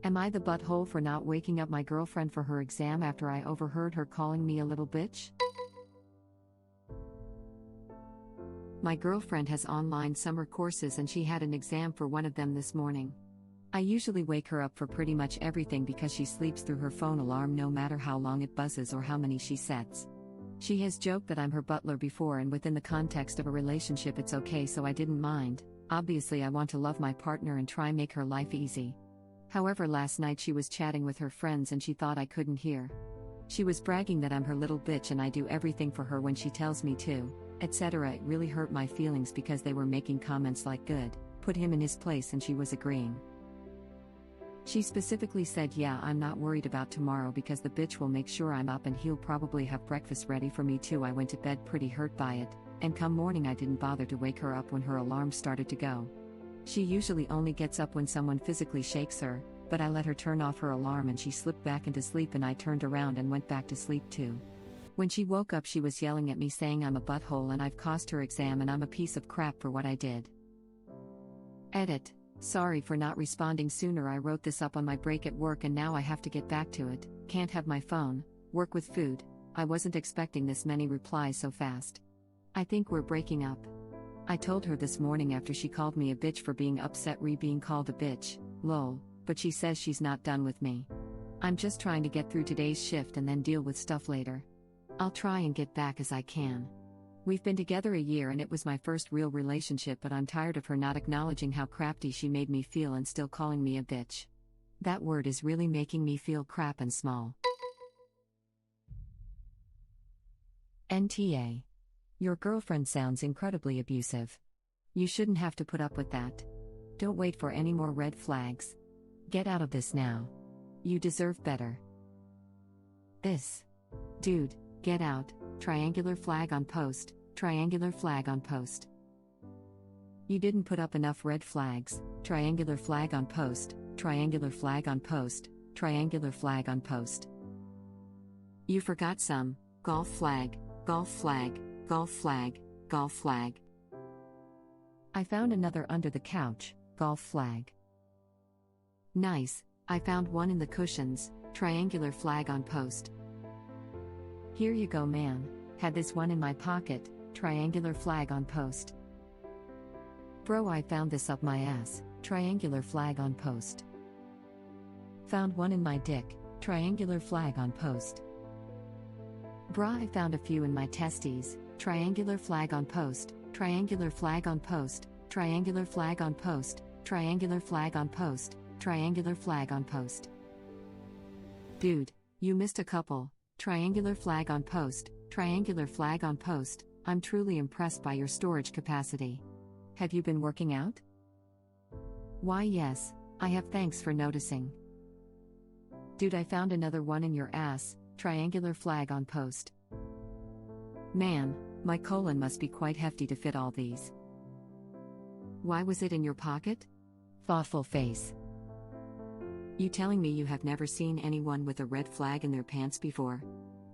Am I the butthole for not waking up my girlfriend for her exam after I overheard her calling me a little bitch? My girlfriend has online summer courses and she had an exam for one of them this morning. I usually wake her up for pretty much everything because she sleeps through her phone alarm no matter how long it buzzes or how many she sets. She has joked that I'm her butler before, and within the context of a relationship it's okay, so I didn't mind. Obviously I want to love my partner and try make her life easy. However, last night she was chatting with her friends and she thought I couldn't hear. She was bragging that I'm her little bitch and I do everything for her when she tells me to, etc. It really hurt my feelings because they were making comments like good, put him in his place, and she was agreeing. She specifically said, yeah, I'm not worried about tomorrow because the bitch will make sure I'm up and he'll probably have breakfast ready for me too. I went to bed pretty hurt by it, and come morning I didn't bother to wake her up when her alarm started to go. She usually only gets up when someone physically shakes her, but I let her turn off her alarm and she slipped back into sleep, and I turned around and went back to sleep too. When she woke up she was yelling at me saying I'm a butthole and I've cost her exam and I'm a piece of crap for what I did. Edit. Sorry for not responding sooner. I wrote this up on my break at work and now I have to get back to it. Can't have my phone, work with food. I wasn't expecting this many replies so fast. I think we're breaking up. I told her this morning after she called me a bitch for being upset being called a bitch, lol, but she says she's not done with me. I'm just trying to get through today's shift and then deal with stuff later. I'll try and get back as I can. We've been together a year and it was my first real relationship, but I'm tired of her not acknowledging how crappy she made me feel and still calling me a bitch. That word is really making me feel crap and small. NTA. Your girlfriend sounds incredibly abusive. You shouldn't have to put up with that. Don't wait for any more red flags. Get out of this now. You deserve better. This. Dude, get out. Triangular flag on post. Triangular flag on post. You didn't put up enough red flags. Triangular flag on post. Triangular flag on post. Triangular flag on post. You forgot some. Golf flag. Golf flag. Golf flag. Golf flag. I found another under the couch. Golf flag. Nice. I found one in the cushions. Triangular flag on post. Here you go, man. Had this one in my pocket. Triangular flag on post. Bro, I found this up my ass. Triangular flag on post. Found one in my dick. Triangular flag on post. Brah, I found a few in my testes. Triangular flag on post. Triangular flag on post. Triangular flag on post. Triangular flag on post. Triangular flag on post. Dude, you missed a couple. Triangular flag on post. Triangular flag on post. I'm truly impressed by your storage capacity. Have you been working out? Why, yes, I have. Thanks for noticing. Dude, I found another one in your ass. Triangular flag on post. Man, my colon must be quite hefty to fit all these. Why was it in your pocket? Thoughtful face. You telling me you have never seen anyone with a red flag in their pants before?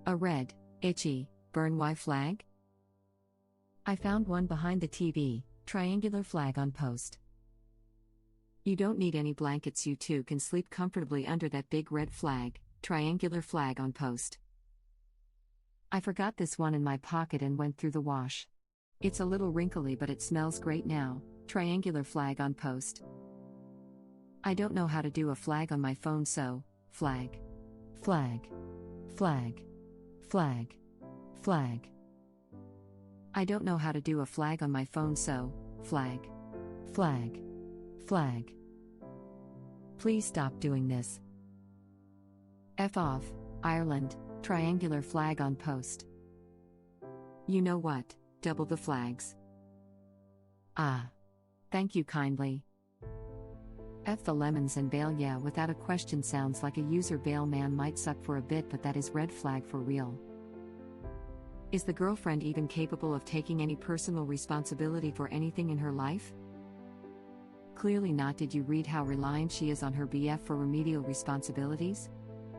A red, itchy, burn why flag? I found one behind the TV. Triangular flag on post. You don't need any blankets, you two can sleep comfortably under that big red flag. Triangular flag on post. I forgot this one in my pocket and went through the wash. It's a little wrinkly but it smells great now. Triangular flag on post. I don't know how to do a flag on my phone, so flag. Flag. Flag. Flag. Flag. I don't know how to do a flag on my phone, so flag. Flag. Flag. Please stop doing this. F off, Ireland. Triangular flag on post. You know what? Double the flags. Ah. Thank you kindly. F the lemons and bail. Yeah, without a question, sounds like a user. Bail man might suck for a bit, but that is red flag for real. Is the girlfriend even capable of taking any personal responsibility for anything in her life? Clearly not. Did you read how reliant she is on her BF for remedial responsibilities?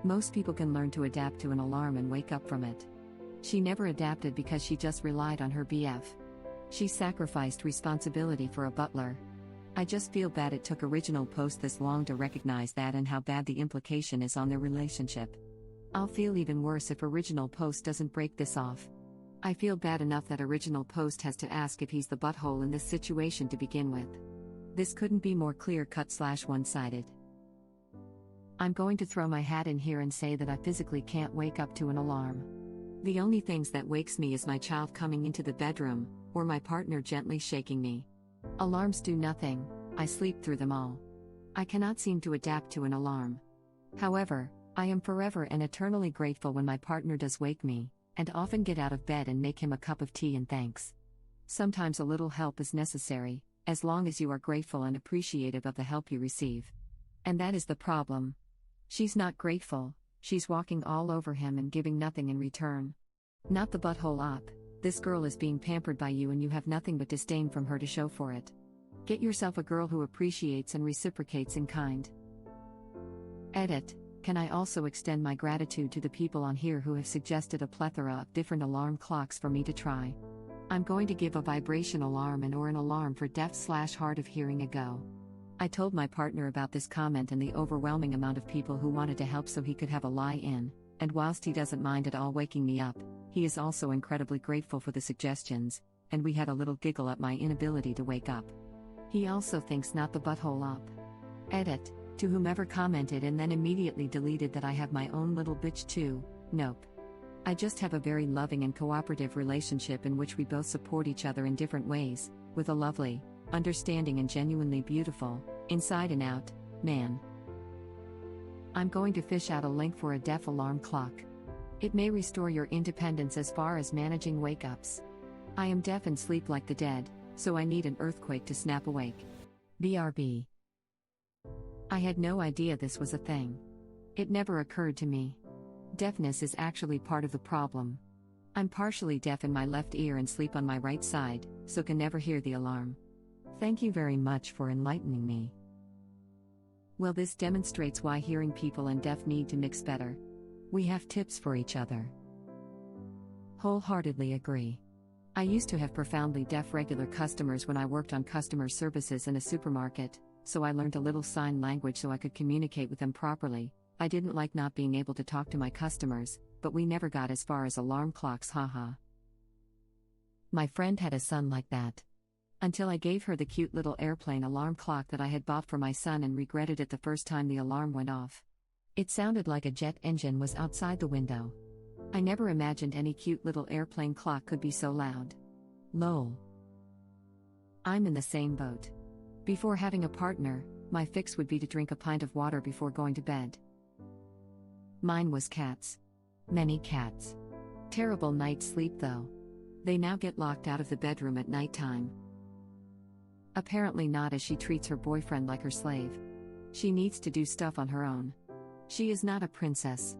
Most people can learn to adapt to an alarm and wake up from it. She never adapted because she just relied on her BF. She sacrificed responsibility for a butler. I just feel bad it took original post this long to recognize that and how bad the implication is on their relationship. I'll feel even worse if original post doesn't break this off. I feel bad enough that original post has to ask if he's the butthole in this situation to begin with. This couldn't be more clear-cut / one-sided. I'm going to throw my hat in here and say that I physically can't wake up to an alarm. The only things that wakes me is my child coming into the bedroom, or my partner gently shaking me. Alarms do nothing, I sleep through them all. I cannot seem to adapt to an alarm. However, I am forever and eternally grateful when my partner does wake me, and often get out of bed and make him a cup of tea and thanks. Sometimes a little help is necessary, as long as you are grateful and appreciative of the help you receive. And that is the problem. She's not grateful, she's walking all over him and giving nothing in return. Not the butthole op. This girl is being pampered by you and you have nothing but disdain from her to show for it. Get yourself a girl who appreciates and reciprocates in kind. Edit. Can I also extend my gratitude to the people on here who have suggested a plethora of different alarm clocks for me to try. I'm going to give a vibration alarm and/or an alarm for deaf/hard of hearing a go. I told my partner about this comment and the overwhelming amount of people who wanted to help so he could have a lie-in, and whilst he doesn't mind at all waking me up, he is also incredibly grateful for the suggestions, and we had a little giggle at my inability to wake up. He also thinks not the butthole op. Edit. To whomever commented and then immediately deleted that I have my own little bitch too, nope. I just have a very loving and cooperative relationship in which we both support each other in different ways, with a lovely, understanding and genuinely beautiful, inside and out, man. I'm going to fish out a link for a deaf alarm clock. It may restore your independence as far as managing wake-ups. I am deaf and sleep like the dead, so I need an earthquake to snap awake. BRB. I had no idea this was a thing. It never occurred to me. Deafness is actually part of the problem. I'm partially deaf in my left ear and sleep on my right side, so can never hear the alarm. Thank you very much for enlightening me. Well, this demonstrates why hearing people and deaf need to mix better. We have tips for each other. Wholeheartedly agree. I used to have profoundly deaf regular customers when I worked on customer services in a supermarket, so I learned a little sign language so I could communicate with them properly. I didn't like not being able to talk to my customers, but we never got as far as alarm clocks, haha. My friend had a son like that. Until I gave her the cute little airplane alarm clock that I had bought for my son and regretted it the first time the alarm went off. It sounded like a jet engine was outside the window. I never imagined any cute little airplane clock could be so loud. Lol. I'm in the same boat. Before having a partner, my fix would be to drink a pint of water before going to bed. Mine was cats. Many cats. Terrible night's sleep though. They now get locked out of the bedroom at nighttime. Apparently not, as she treats her boyfriend like her slave. She needs to do stuff on her own. She is not a princess.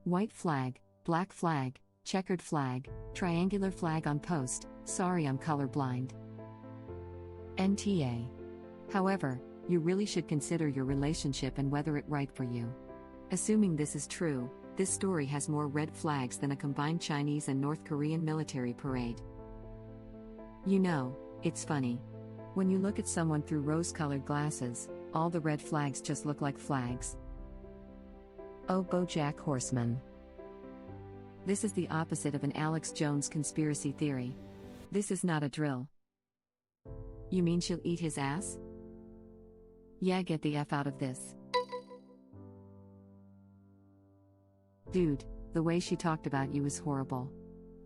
White flag, black flag, checkered flag, triangular flag on post. Sorry, I'm colorblind. NTA. However, you really should consider your relationship and whether it's right for you. Assuming this is true, this story has more red flags than a combined Chinese and North Korean military parade. You know, it's funny. When you look at someone through rose-colored glasses, all the red flags just look like flags. Oh, BoJack Horseman. This is the opposite of an Alex Jones conspiracy theory. This is not a drill. You mean she'll eat his ass? Yeah, get the F out of this. Dude, the way she talked about you is horrible.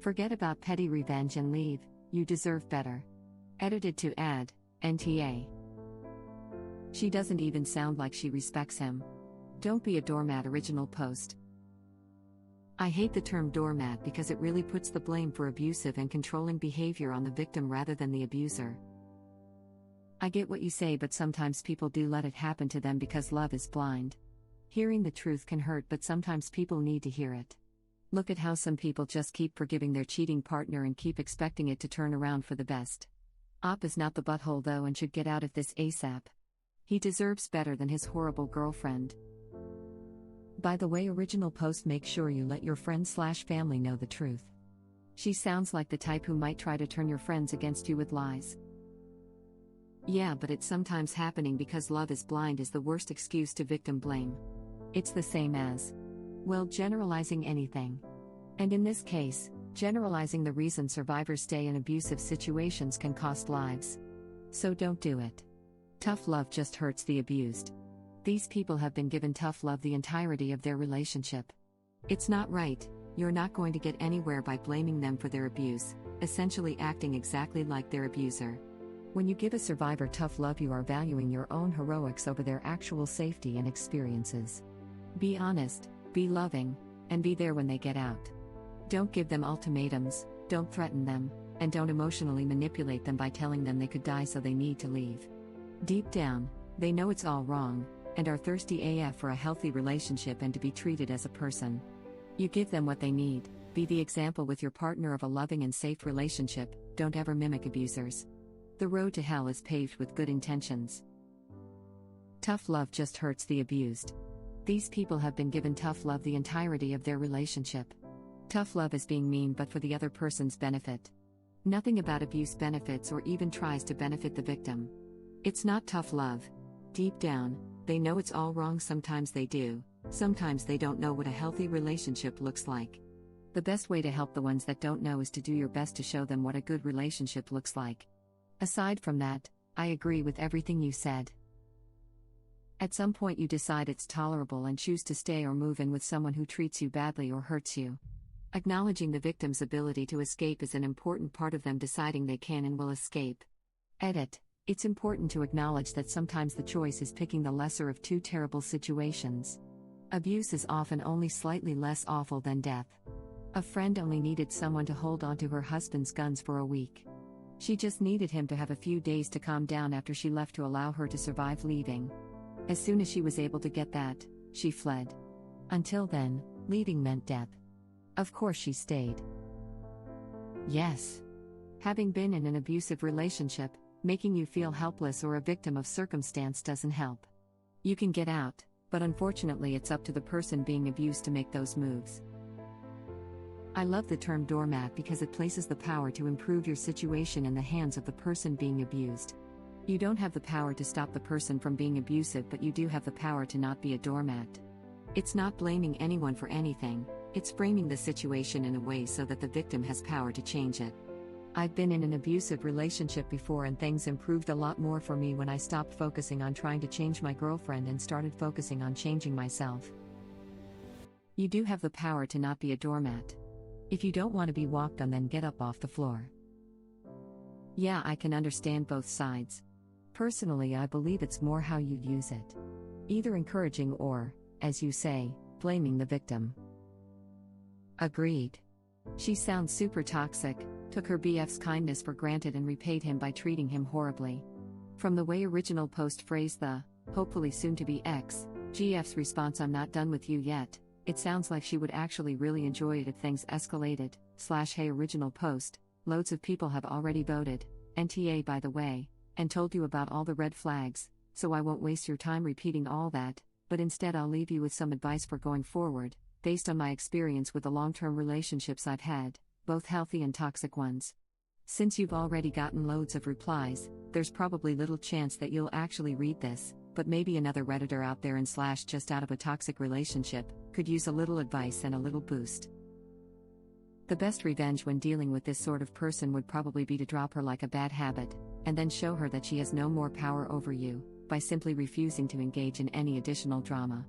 Forget about petty revenge and leave, you deserve better. Edited to add, NTA. She doesn't even sound like she respects him. Don't be a doormat. Original post. I hate the term doormat because it really puts the blame for abusive and controlling behavior on the victim rather than the abuser. I get what you say, but sometimes people do let it happen to them because love is blind. Hearing the truth can hurt, but sometimes people need to hear it. Look at how some people just keep forgiving their cheating partner and keep expecting it to turn around for the best. Op is not the butthole though and should get out of this ASAP. He deserves better than his horrible girlfriend. By the way, original post, make sure you let your friends/family know the truth. She sounds like the type who might try to turn your friends against you with lies. Yeah, but it's sometimes happening because love is blind is the worst excuse to victim blame. It's the same as, well, generalizing anything. And in this case, generalizing the reason survivors stay in abusive situations can cost lives. So don't do it. Tough love just hurts the abused. These people have been given tough love the entirety of their relationship. It's not right. You're not going to get anywhere by blaming them for their abuse, essentially acting exactly like their abuser. When you give a survivor tough love, you are valuing your own heroics over their actual safety and experiences. Be honest, be loving, and be there when they get out. Don't give them ultimatums, don't threaten them, and don't emotionally manipulate them by telling them they could die so they need to leave. Deep down, they know it's all wrong, and are thirsty AF for a healthy relationship and to be treated as a person. You give them what they need, be the example with your partner of a loving and safe relationship, don't ever mimic abusers. The road to hell is paved with good intentions. Tough love just hurts the abused. These people have been given tough love the entirety of their relationship. Tough love is being mean but for the other person's benefit. Nothing about abuse benefits or even tries to benefit the victim. It's not tough love. Deep down, they know it's all wrong. Sometimes they do, sometimes they don't know what a healthy relationship looks like. The best way to help the ones that don't know is to do your best to show them what a good relationship looks like. Aside from that, I agree with everything you said. At some point you decide it's tolerable and choose to stay or move in with someone who treats you badly or hurts you. Acknowledging the victim's ability to escape is an important part of them deciding they can and will escape. Edit. It's important to acknowledge that sometimes the choice is picking the lesser of two terrible situations. Abuse is often only slightly less awful than death. A friend only needed someone to hold on to her husband's guns for a week. She just needed him to have a few days to calm down after she left to allow her to survive leaving. As soon as she was able to get that, she fled. Until then, leaving meant death. Of course she stayed. Yes. Having been in an abusive relationship, making you feel helpless or a victim of circumstance doesn't help. You can get out, but unfortunately it's up to the person being abused to make those moves. I love the term doormat because it places the power to improve your situation in the hands of the person being abused. You don't have the power to stop the person from being abusive, but you do have the power to not be a doormat. It's not blaming anyone for anything, it's framing the situation in a way so that the victim has power to change it. I've been in an abusive relationship before and things improved a lot more for me when I stopped focusing on trying to change my girlfriend and started focusing on changing myself. You do have the power to not be a doormat. If you don't want to be walked on, then get up off the floor. Yeah, I can understand both sides. Personally, I believe it's more how you use it. Either encouraging or, as you say, blaming the victim. Agreed. She sounds super toxic, took her BF's kindness for granted and repaid him by treating him horribly. From the way original post phrased the, hopefully soon to be ex, GF's response, I'm not done with you yet, it sounds like she would actually really enjoy it if things escalated. Hey original post, loads of people have already voted, NTA by the way, and told you about all the red flags, so I won't waste your time repeating all that, but instead I'll leave you with some advice for going forward, based on my experience with the long-term relationships I've had, both healthy and toxic ones. Since you've already gotten loads of replies, there's probably little chance that you'll actually read this, but maybe another Redditor out there and / just out of a toxic relationship, could use a little advice and a little boost. The best revenge when dealing with this sort of person would probably be to drop her like a bad habit, and then show her that she has no more power over you, by simply refusing to engage in any additional drama.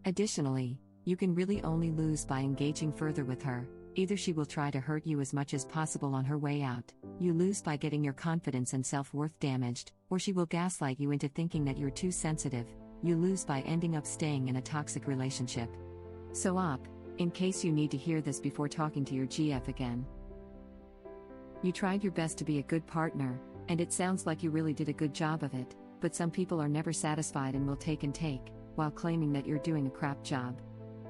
Additionally, you can really only lose by engaging further with her. Either she will try to hurt you as much as possible on her way out, you lose by getting your confidence and self-worth damaged, or she will gaslight you into thinking that you're too sensitive, you lose by ending up staying in a toxic relationship. So in case you need to hear this before talking to your GF again. You tried your best to be a good partner, and it sounds like you really did a good job of it, but some people are never satisfied and will take and take, while claiming that you're doing a crap job.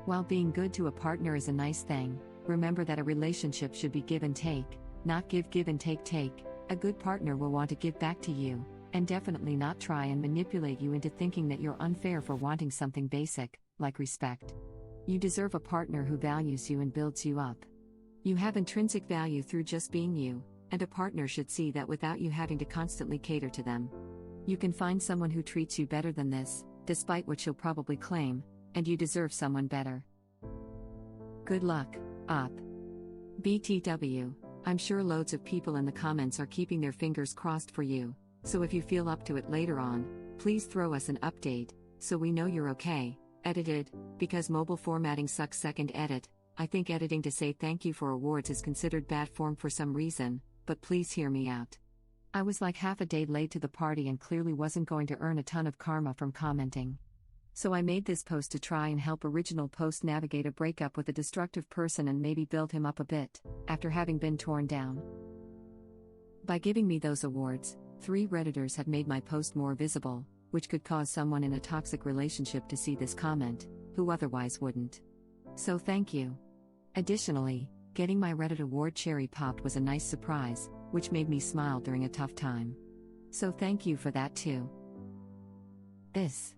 While being good to a partner is a nice thing, remember that a relationship should be give and take, not give and take. A good partner will want to give back to you, and definitely not try and manipulate you into thinking that you're unfair for wanting something basic, like respect. You deserve a partner who values you and builds you up. You have intrinsic value through just being you, and a partner should see that without you having to constantly cater to them. You can find someone who treats you better than this, despite what she'll probably claim, and you deserve someone better. Good luck, Op. BTW. I'm sure loads of people in the comments are keeping their fingers crossed for you, so if you feel up to it later on, please throw us an update, so we know you're okay. Edited, because mobile formatting sucks. Second edit, I think editing to say thank you for awards is considered bad form for some reason, but please hear me out. I was like half a day late to the party and clearly wasn't going to earn a ton of karma from commenting. So I made this post to try and help original post navigate a breakup with a destructive person and maybe build him up a bit, after having been torn down. By giving me those awards, 3 Redditors have made my post more visible, which could cause someone in a toxic relationship to see this comment, who otherwise wouldn't. So thank you. Additionally, getting my Reddit award cherry popped was a nice surprise, which made me smile during a tough time. So thank you for that too. This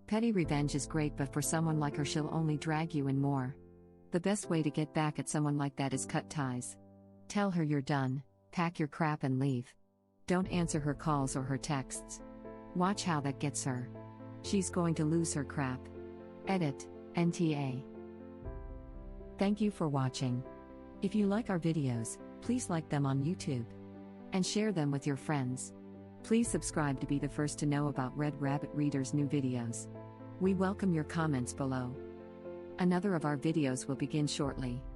petty revenge is great, but for someone like her, she'll only drag you in more. The best way to get back at someone like that is cut ties. Tell her you're done, pack your crap and leave. Don't answer her calls or her texts. Watch how that gets her. She's going to lose her crap. Edit, NTA. Thank you for watching. If you like our videos, please like them on YouTube. And share them with your friends. Please subscribe to be the first to know about Red Rabbit Reader's new videos. We welcome your comments below. Another of our videos will begin shortly.